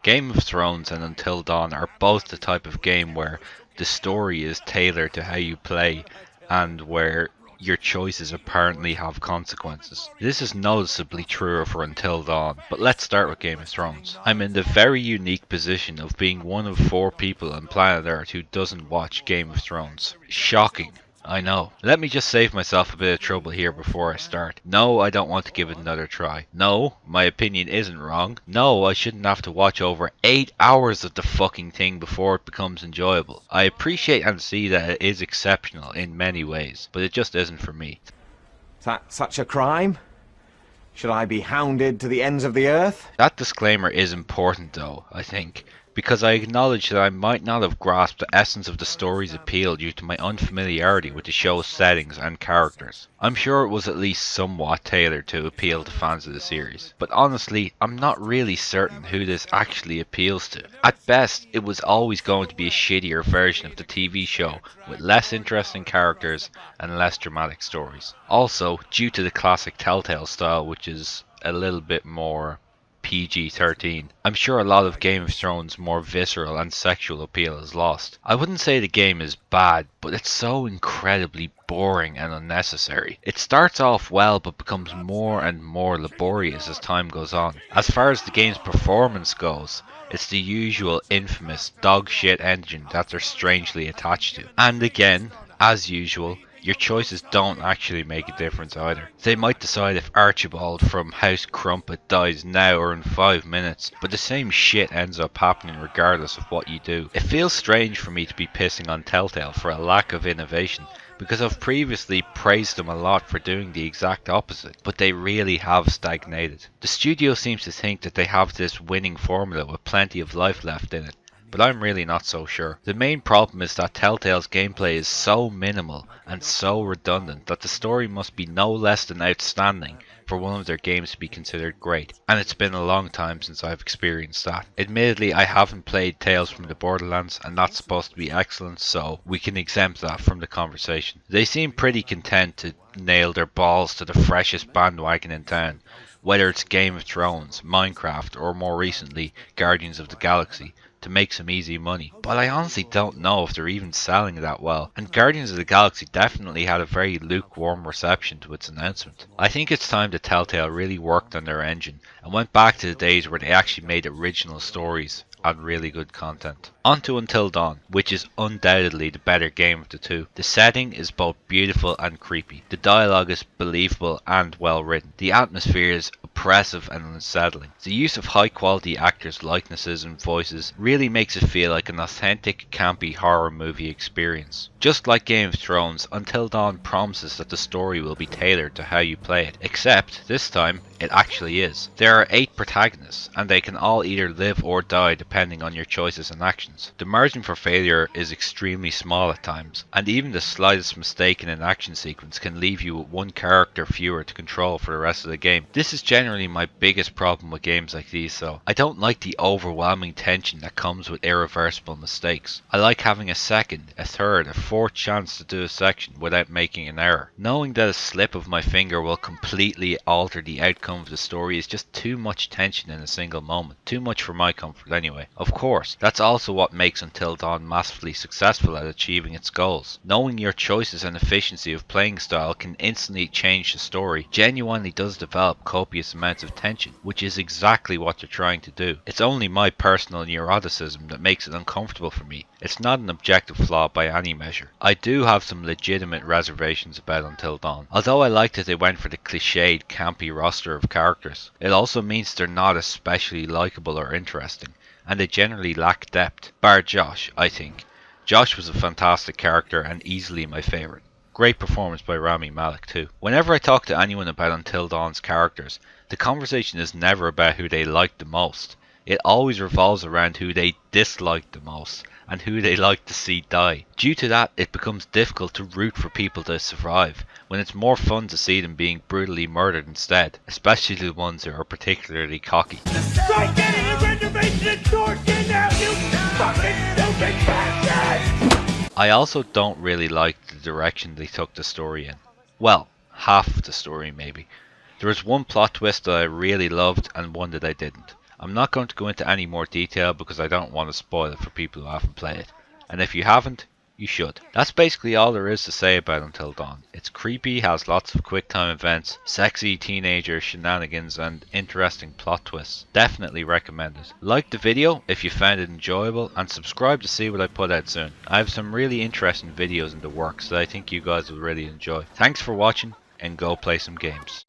Game of Thrones and Until Dawn are both the type of game where the story is tailored to how you play and where your choices apparently have consequences. This is noticeably truer for Until Dawn, but let's start with Game of Thrones. I'm in the very unique position of being one of 4 people on planet Earth who doesn't watch Game of Thrones. Shocking. I know. Let me just save myself a bit of trouble here before I start. No, I don't want to give it another try. No, my opinion isn't wrong. No, I shouldn't have to watch over 8 hours of the fucking thing before it becomes enjoyable. I appreciate and see that it is exceptional in many ways, but it just isn't for me. Is that such a crime? Should I be hounded to the ends of the earth? That disclaimer is important though, I think, because I acknowledge that I might not have grasped the essence of the story's appeal due to my unfamiliarity with the show's settings and characters. I'm sure it was at least somewhat tailored to appeal to fans of the series, but honestly, I'm not really certain who this actually appeals to. At best, it was always going to be a shittier version of the TV show with less interesting characters and less dramatic stories. Also, due to the classic Telltale style, which is a little bit more PG-13. I'm sure a lot of Game of Thrones' more visceral and sexual appeal is lost. I wouldn't say the game is bad, but it's so incredibly boring and unnecessary. It starts off well but becomes more and more laborious as time goes on. As far as the game's performance goes, it's the usual infamous dog shit engine that they're strangely attached to. And again, as usual, your choices don't actually make a difference either. They might decide if Archibald from House Crumpet dies now or in 5 minutes, but the same shit ends up happening regardless of what you do. It feels strange for me to be pissing on Telltale for a lack of innovation, because I've previously praised them a lot for doing the exact opposite, but they really have stagnated. The studio seems to think that they have this winning formula with plenty of life left in it, but I'm really not so sure. The main problem is that Telltale's gameplay is so minimal and so redundant that the story must be no less than outstanding for one of their games to be considered great, and it's been a long time since I've experienced that. Admittedly, I haven't played Tales from the Borderlands, and that's supposed to be excellent, so we can exempt that from the conversation. They seem pretty content to nail their balls to the freshest bandwagon in town, whether it's Game of Thrones, Minecraft, or more recently, Guardians of the Galaxy, to make some easy money. But I honestly don't know if they're even selling that well, and Guardians of the Galaxy definitely had a very lukewarm reception to its announcement. I think it's time that Telltale really worked on their engine and went back to the days where they actually made original stories and really good content. On to Until Dawn, which is undoubtedly the better game of the two. The setting is both beautiful and creepy. The dialogue is believable and well written. The atmosphere is oppressive and unsettling. The use of high quality actors' likenesses and voices really makes it feel like an authentic campy horror movie experience. Just like Game of Thrones, Until Dawn promises that the story will be tailored to how you play it, except this time it actually is. There are 8 protagonists, and they can all either live or die depending on your choices and actions. The margin for failure is extremely small at times, and even the slightest mistake in an action sequence can leave you with one character fewer to control for the rest of the game. This is generally my biggest problem with games like these though. I don't like the overwhelming tension that comes with irreversible mistakes. I like having a second, a third, a fourth chance to do a section without making an error. Knowing that a slip of my finger will completely alter the outcome of the story is just too much tension in a single moment. Too much for my comfort anyway. Of course, that's also what makes Until Dawn massively successful at achieving its goals. Knowing your choices and efficiency of playing style can instantly change the story genuinely does develop copious amounts of tension, which is exactly what they're trying to do. It's only my personal neuroticism that makes it uncomfortable for me. It's not an objective flaw by any measure. I do have some legitimate reservations about Until Dawn. Although I like that they went for the cliched, campy roster of characters, it also means they're not especially likable or interesting, and they generally lack depth. Bar Josh, I think. Josh was a fantastic character and easily my favourite. Great performance by Rami Malek too. Whenever I talk to anyone about Until Dawn's characters, the conversation is never about who they like the most. It always revolves around who they dislike the most and who they like to see die. Due to that, it becomes difficult to root for people to survive, when it's more fun to see them being brutally murdered instead, especially the ones who are particularly cocky. Start getting a reservation at Dorkin now, you fucking stupid bastard! I also don't really like the direction they took the story in. Well, half of the story maybe. There was one plot twist that I really loved and one that I didn't. I'm not going to go into any more detail because I don't want to spoil it for people who haven't played it. And if you haven't, you should. That's basically all there is to say about Until Dawn. It's creepy, has lots of quick time events, sexy teenager shenanigans and interesting plot twists. Definitely recommend it. Like the video if you found it enjoyable and subscribe to see what I put out soon. I have some really interesting videos in the works that I think you guys will really enjoy. Thanks for watching and go play some games.